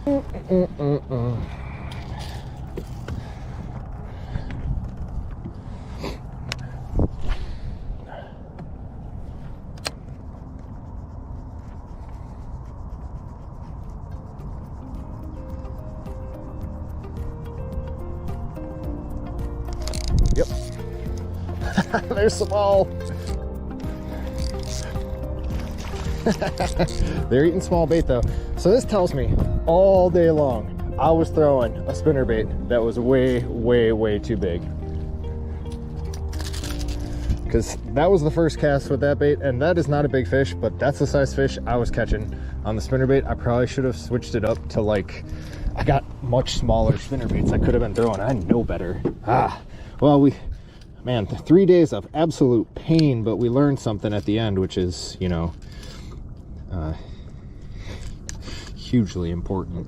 Yep. There's some all. They're eating small bait though. So this tells me all day long I was throwing a spinnerbait that was way, way, way too big. Because that was the first cast with that bait, and that is not a big fish, but that's the size fish I was catching on the spinnerbait. I probably should have switched it up to, like, I got much smaller spinnerbaits I could have been throwing. I know better. Well, man, 3 days of absolute pain, but we learned something at the end, which is, you know, hugely important.